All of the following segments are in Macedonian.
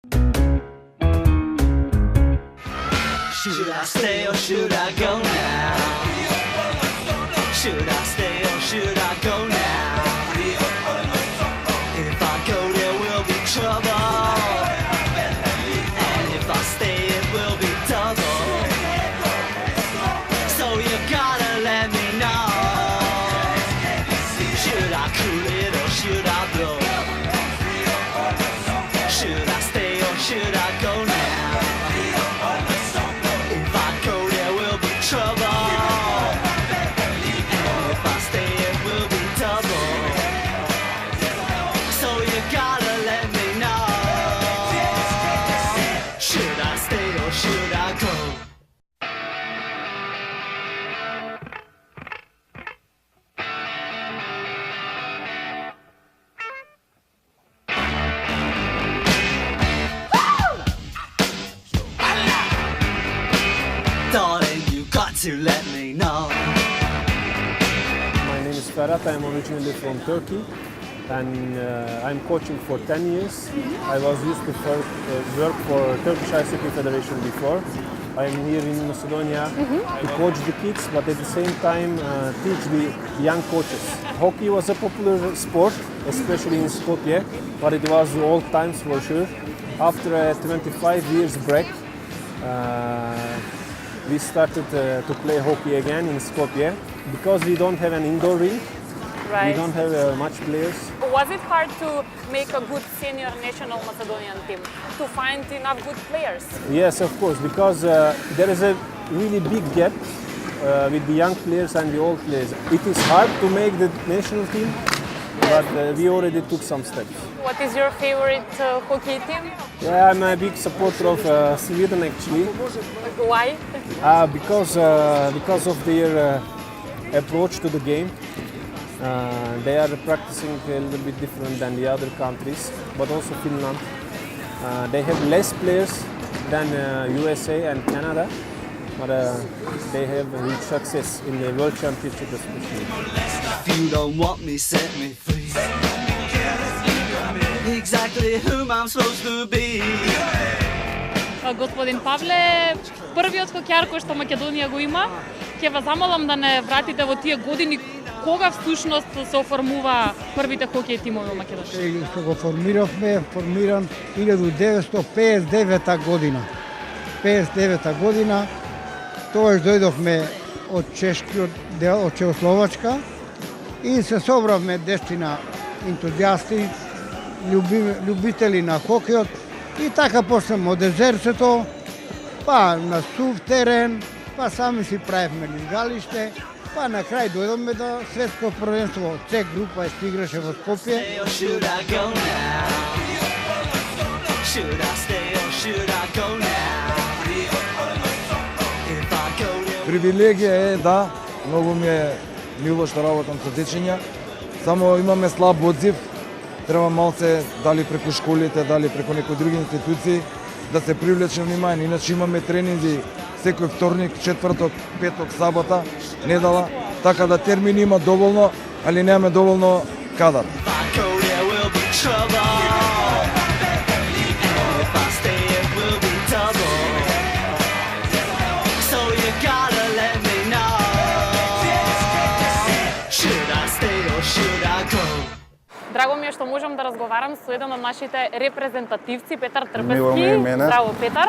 Should I stay or should I go now? Should I stay or should I go now? If I go there will be trouble, and if I stay it will be double. So you gotta let me know. Should I cool it or should I blow? Should I stay or should I go now? If I go there will be trouble, and if I stay it will be double. So you gotta let me know. Should I stay or should I go? Darling, you got to let me know. My name is Ferhat. I'm originally from Turkey, and I'm coaching for 10 years. I was used to work for Turkish Ice Hockey Federation before. I'm here in Macedonia to coach the kids, but at the same time teach the young coaches. Hockey was a popular sport, especially in Skopje, but it was old times for sure. After a 25 years break, we started to play hockey again in Skopje because we don't have an indoor rink. Right. We don't have much players. Was it hard to make a good senior national Macedonian team? To find enough good players? Yes, of course, because there is a really big gap with the young players and the old players. It is hard to make the national team, but we already took some steps. What is your favorite hockey team? Yeah, I'm a big supporter of Sweden actually, Why? because of their approach to the game. They are practicing a little bit different than the other countries, but also Finland. They have less players than USA and Canada, but they have huge success in the World Championship especially. If you don't want me, set me free. Exactly whom I'm supposed to be. Господин Павле, првиот хокеар кој што Македонија го има, ќе ве замолам да не вратите во тие години кога всушност се оформува првите хокеј тимови во Македонија. Што го формиран 1959 година. 59 година, тогаш дојдовме од чешкиот дел, од Чехословачка и се собравме 10 ентузијасти, љубители на хокејот и така почнеме од езерцето, па на сув терен, па сами си правевме лизгалиште, па на крај дојдовме до светско првенство. С група се играше во Скопје. Stay or should I go now? Should I stay or should I go now? If I go there Привилегија е, да, многу ми е мило што работам со дечиња. Само имаме слаб одзив. Треба малце, дали преку школите, дали преку некои други институции, да се привлече внимание. Иначе имаме тренинзи секој вторник, четврток, петок, сабота, недела. Така да термини има доволно, али немаме доволно кадар. If I go there will be trouble, and if I stay it will be double. So you gotta let me know. Should I stay or should I go? Драго ми е што можам да разговарам со еден од нашите репрезентативци, Петар Мило ми е Трпески. мене. Здраво, Петар.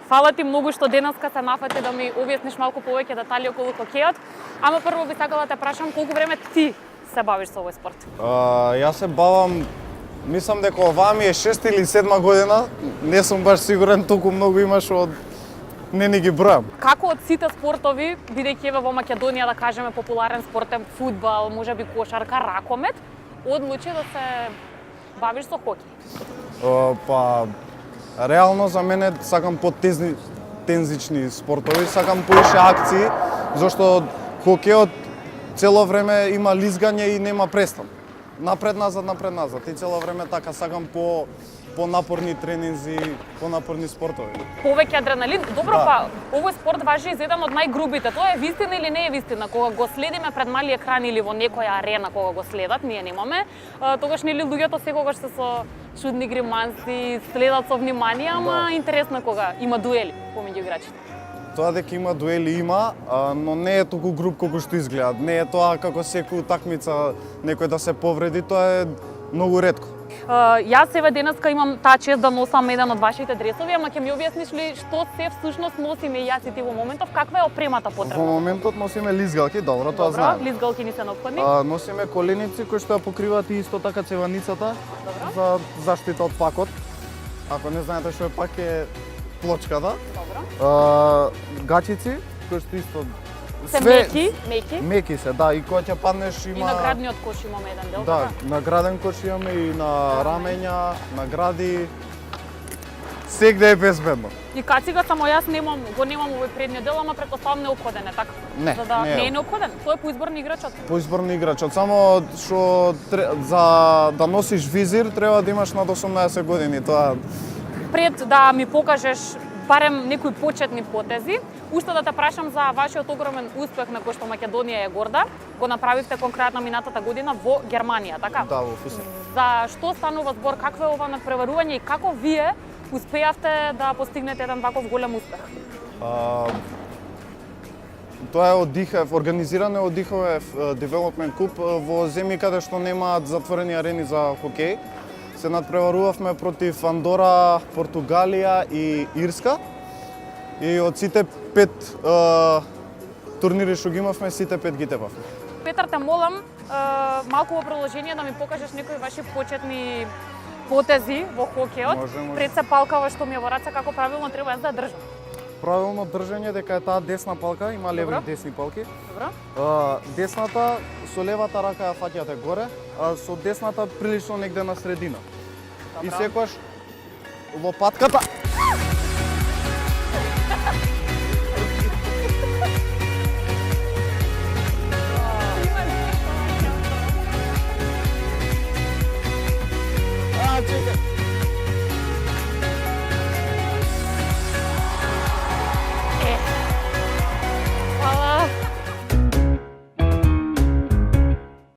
Фала ти многу што денеска се нафати да ми објасниш малку повеќе детали околу хокејот. Ама прво би сакала да те прашам колку време ти се бавиш со овој спорт? Јас се бавам, мислам дека оваа ми е 6 или 7 година. Не сум баш сигурен, толку многу имаш од не ни ги бројам. Како од сите спортови, бидејќи еве во Македонија да кажеме популарен спортен фудбал, можеби кошарка, ракомет, одлучи да се бавиш со хокеј? Па реално за мене сакам тензични спортови, сакам поише акции, зашто хокејот цело време има лизгање и нема престан. Напред назад, и цело време така сакам понапорни тренинзи, понапорни спортови. Повеќе адреналин. Добро, па овој спорт важи и за еден од најгрубите. Тоа е вистина или не е вистина? Кога го следиме пред мали екрани или во некоја арена кога го следат, ние немаме, тогаш нели луѓето секогаш се со чудни гриманси, следат со внимание, ама интересно кога има дуели помеѓу играчите. Тоа дека има дуели има, но не е толку груб колку што изгледа. Не е тоа како секоја утакмица некој да се повреди, тоа е многу ретко. Јас еве денеска имам таа чест да носам еден од вашите дресови, ама ќе ми објасниш ли што се всушност носиме јас и ти во моментов, каква е опремата потребна? Во моментот носиме лизгалки, добро, тоа знаеме. Добро, лизгалки ни се неопходни. Носиме коленици кои што ја покриваат и исто така цеваницата за заштита од пакот. Ако не знаете што е пак е плочката. Добро. Гачици кои што исто Се меки. Меки се, да, и кога ќе паднеш има... И наградниот кош имаме еден дел, Да, така? награден кош имаме и на рамења, награди. Сегде е безбедно. И кацига само јас немам овој предниот дел, ама претпоставам неопходен е, така? Не, За да не е. не е неопходен. Тој е по избор на играчот. По избор на играчот, само што за да носиш визир треба да имаш над 18 години, тоа Пред да ми покажеш барем некои почетни потези, уште да те прашам за вашиот огромен успех на кој што Македонија е горда, го направивте конкретно минатата година во Германија, така? да во футбол. За што станува збор, какво е ова надпреварување и како вие успеавте да постигнете еден ваков голем успех? Тоа е од Дихев, организирано е од Дихев Development Cup во земји каде што немаат затворени арени за хокеј. Се надпреварувавме против Андора, Португалија и Ирска. И од сите 5 турнири што ги имавме, сите 5 ги тепавме. Петар, те молам малку во продолжение да ми покажеш некои ваши почетни потези во хокеот. Може. Пред се палкава што ми е во раце, како правилно треба јас да ја држам. Правилно држање дека е таа десна палка, има леви Добро. и десни палки. Добро? Десната со левата рака ја фаќате горе, а со десната прилично негде на средина. И Добро. секогаш лопатката чекај.